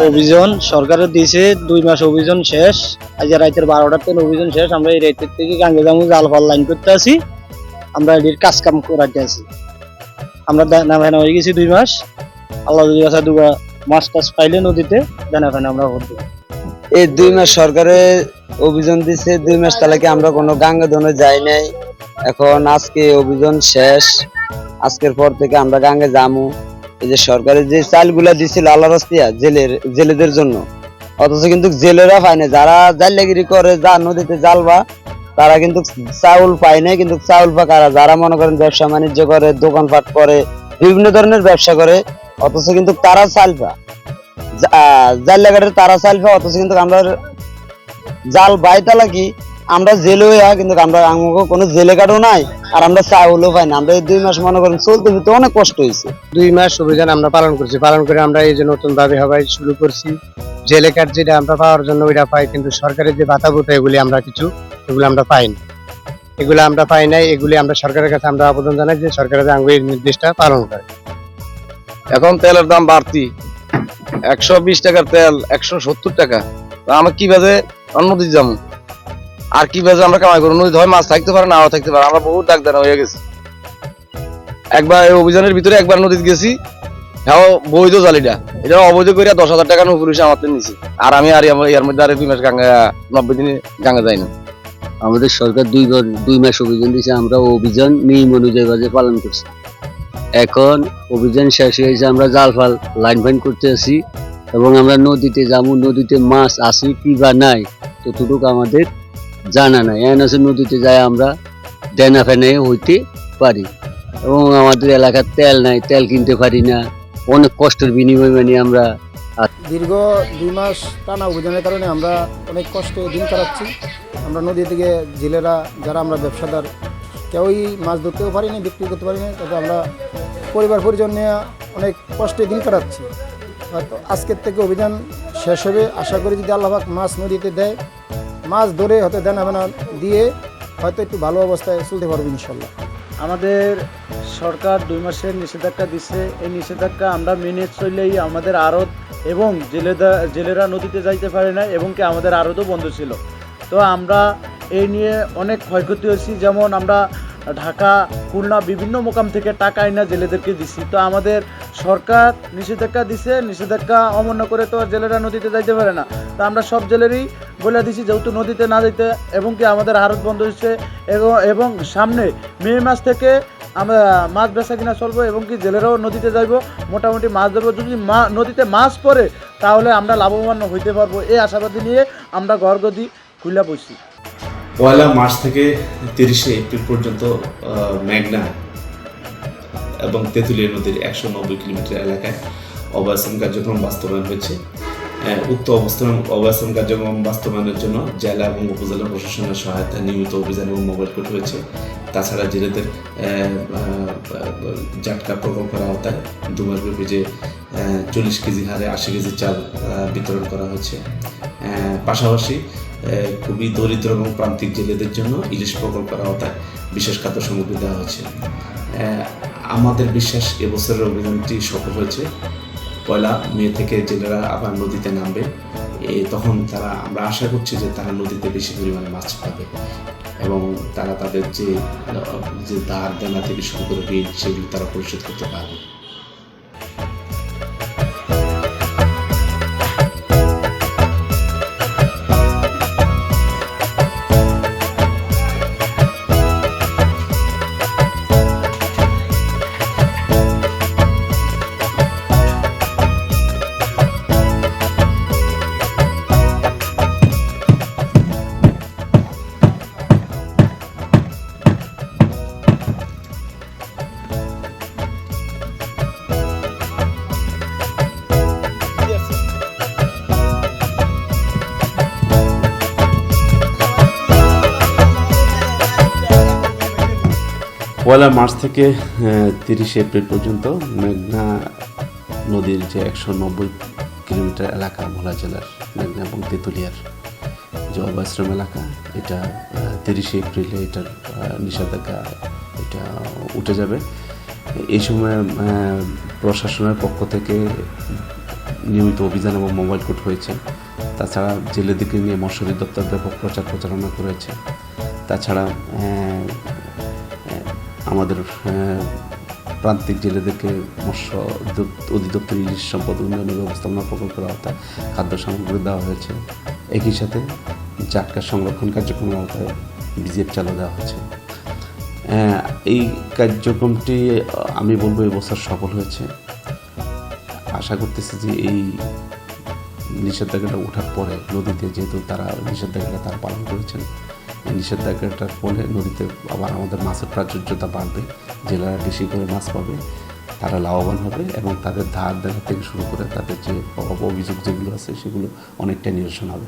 অভিযান সরকারের দিয়েছে 2 মাস অভিযান শেষ। আজ রাতের 12টার থেকে অভিযান শেষ। আমরা এই রাতের থেকে গাঙ্গে জামু জাল ফাল লাইন করতে আছি। আমরা এটির কাজ কাম করাতে আছি। আমরা দানা ফেনা হয়ে গেছি 2 মাস। আল্লাহ যদি আসা দুগা মাছ টাছ পাইলে নদীতে দানা ফেনা আমরা করবো। এই 2 মাস সরকারে অভিযান দিছে, 2 মাস তালাকে আমরা কোনো গাঙ্গে দনে যাই নাই। এখন আজকে অভিযান শেষ, আজকের পর থেকে আমরা গাঙ্গে যামু। এই যে সরকারের যে চালগুলা দিছিল আল্লাহ রাস্তিয়া জেলেদের জন্য, অথচ কিন্তু জেলেরা পায় না। যারা জাল্লাগিরি করে, যা নদীতে জালবা, তারা কিন্তু চাউল পায় না। কিন্তু চাউল পা কারা? যারা মনে করেন ব্যবসা বাণিজ্য করে, দোকানপাট করে, বিভিন্ন ধরনের ব্যবসা করে, অথচ কিন্তু তারা চাল পা জাল্লাঘাটের তারা চাল পা। অথচ কিন্তু আমরা জাল বাইতা লাগি, আমরা জেলে হইয়া কিন্তু আমরা কোনো জেলে কাটও নাই, আর আমরা চাউলও পাই না। আমরা এই 2 মাস মনে করেন চলতে ফিরতে অনেক কষ্ট হয়েছে। 2 মাস অভিযান আমরা পালন করছি। পালন করে আমরা এই যে নতুন ভাবে হবাই শুরু করছি। জেলে কার্ড যেটা আমরা পাওয়ার জন্য ওইটা পাই, কিন্তু সরকারের যে ভাতা ভুতা এগুলি আমরা আমরা পাইনি। এগুলো আমরা পাই নাই। এগুলি আমরা সরকারের কাছে আমরা আবেদন জানাই যে সরকারের এই নির্দেশটা পালন করে। এখন তেলের দাম বাড়তি, 120 টাকার তেল 170 টাকা। আমরা কিভাবে নদীতে যাবো, আর কিভাবে আমরা কামাই করবো? নদীতে হয় মাছ থাকতে পারে, নাও থাকতে পারে। আমরা বহুত ডাক দেনা হয়ে গেছি। একবার অভিযানের ভিতরে একবার নদীতে গেছি, হ্যাঁ বৈধ জালিটা, এটা অবৈধ করে 10,000 টাকা পুলিশে আমার নিছি। আর আমি এর মধ্যে আর 2 মাস গাঙ্গা 90 দিনে গাঙ্গা যাই না। আমাদের সরকার 2 মাস অভিযান দিয়েছে, আমরা অভিযান নিয়ম অনুযায়ী পালন করছি। এখন অভিযান শেষ হয়েছে, আমরা জাল ফাল লাইন ফাইন করতে আছি এবং আমরা নদীতে যাবো। নদীতে মাছ আছে কি বা নাই ততটুকু আমাদের জানা নাই। এখন আছে নদীতে যাই আমরা দেনা ফেনে হইতে পারি, এবং আমাদের এলাকার তেল নাই, তেল কিনতে পারি না। অনেক কষ্টের বিনিময় মানে আমরা দীর্ঘ 2 মাস টানা অভিযানের কারণে আমরা অনেক কষ্টে দিন কাটাচ্ছি। আমরা নদী থেকে জেলেরা যারা আমরা ব্যবসাদার, কেউই মাছ ধরতেও পারি না, বিক্রি করতে পারি না। তবে আমরা পরিবার পরিজন নিয়ে অনেক কষ্টে দিন কাটাচ্ছি। হয়তো আজকের থেকে অভিযান শেষ হবে। আশা করি যদি আল্লাহ পাক মাছ নদীতে দেয়, মাছ ধরে হয়তো দানা বানা দিয়ে হয়তো একটু ভালো অবস্থায় চলতে পারবো ইনশাল্লাহ। আমাদের সরকার 2 মাসের নিষেধাজ্ঞা দিচ্ছে। এই নিষেধাজ্ঞা আমরা মেনে চললেই আমাদের আড়ত এবং জেলেরা নদীতে যাইতে পারে না, এবং কি আমাদের আড়তও বন্ধ ছিল। তো আমরা এই নিয়ে অনেক ক্ষয়ক্ষতি হয়েছি। যেমন আমরা ঢাকা, খুলনা বিভিন্ন মোকাম থেকে টাকা আইনা জেলেদেরকে দিছি। তো আমাদের সরকার নিষেধাজ্ঞা দিছে, নিষেধাজ্ঞা অমান্য করে তো জেলেরা নদীতে যাইতে পারে না। তো আমরা সব জেলেরই বলে দিছি যেহেতু নদীতে না যেতে, এবং কি আমাদের আড়ত বন্ধ হচ্ছে, এবং সামনে মে মাস থেকে আমরা মাছ বেচা কিনা চলবো, এবং কি জেলেরাও নদীতে যাইব, মোটামুটি মাছ ধরবো। যদি নদীতে মাছ পড়ে তাহলে আমরা লাভবান হইতে পারবো। এই আশাবাদী নিয়ে আমরা ঘরগদি খুলে বসি। 1 মার্চ থেকে 30 এপ্রিল পর্যন্ত মেঘনা এবং তেঁতুলিয়া নদীর 190 কিলোমিটার এলাকায় অবস্থান কার্যক্রম বাস্তবায়ন হয়েছে। উক্ত অবস্থান কার্যক্রম বাস্তবায়নের জন্য জেলা এবং উপজেলা প্রশাসনের সহায়তায় নিয়মিত অভিযান এবং মোবাইল কোর্ট হয়েছে। তাছাড়া জেলেদের জাটকা প্রকল্পের আওতায় 2 মাসব্যাপী যে 40 কেজি হারে 80 কেজি চাল বিতরণ করা হয়েছে। পাশাপাশি খুবই দরিদ্র এবং প্রান্তিক জেলেদের জন্য ইলিশ প্রকল্পের আওতায় বিশেষ খাদ্য সামগ্রী দেওয়া হয়েছে। আমাদের বিশ্বাস এবছরের অভিযানটি সফল হয়েছে। 1 মে থেকে জেলেরা আবার নদীতে নামবে। তখন আমরা আশা করছি যে তারা নদীতে বেশি পরিমাণে মাছ পাবে, এবং তারা তাদের যে ধার দেনা থেকে শুরু করে ঋণ, সেগুলি তারা পরিশোধ করতে পারবে। পয়লা মার্চ থেকে 30 এপ্রিল পর্যন্ত মেঘনা নদীর যে 190 কিলোমিটার এলাকা ভোলা জেলার মেঘনা এবং তেঁতুলিয়ার যে অভয়াশ্রম এলাকা, এটা 30 এপ্রিলে এটার নিষেধাজ্ঞা এটা উঠে যাবে। এই সময় প্রশাসনের পক্ষ থেকে নিয়মিত অভিযান এবং মোবাইল কোর্ট হয়েছে। তাছাড়া জেলেদেরকে নিয়ে মৎস্য দপ্তর ব্যাপক প্রচারণা করেছে। তাছাড়া আমাদের প্রান্তিক জেলেদেরকে মৎস্য অধিদপ্তর ইলিশ সম্পদ উন্নয়ন ব্যবস্থাপনা প্রকল্পের আওতায় খাদ্য সামগ্রী দেওয়া হয়েছে। একই সাথে জাটকা সংরক্ষণ কার্যক্রমের আওতায় বিজিএফ চালু দেওয়া হয়েছে। এই কার্যক্রমটি আমি বলবো এবছর সফল হয়েছে। আশা করতেছি যে এই নিষেধাজ্ঞাটা ওঠার পরে নদীতে, যেহেতু তারা নিষেধাজ্ঞাটা তারা পালন করেছেন, এই নিষেধাজ্ঞাটার ফলে নদীতে আবার আমাদের মাছের প্রাচুর্যতা বাড়বে, জেলেরা বেশি করে মাছ পাবে, তারা লাভবান হবে এবং তাদের ধার দেনা থেকে শুরু করে তাদের যে অভিযোগ যেগুলো আছে সেগুলো অনেকটা নিরসন হবে।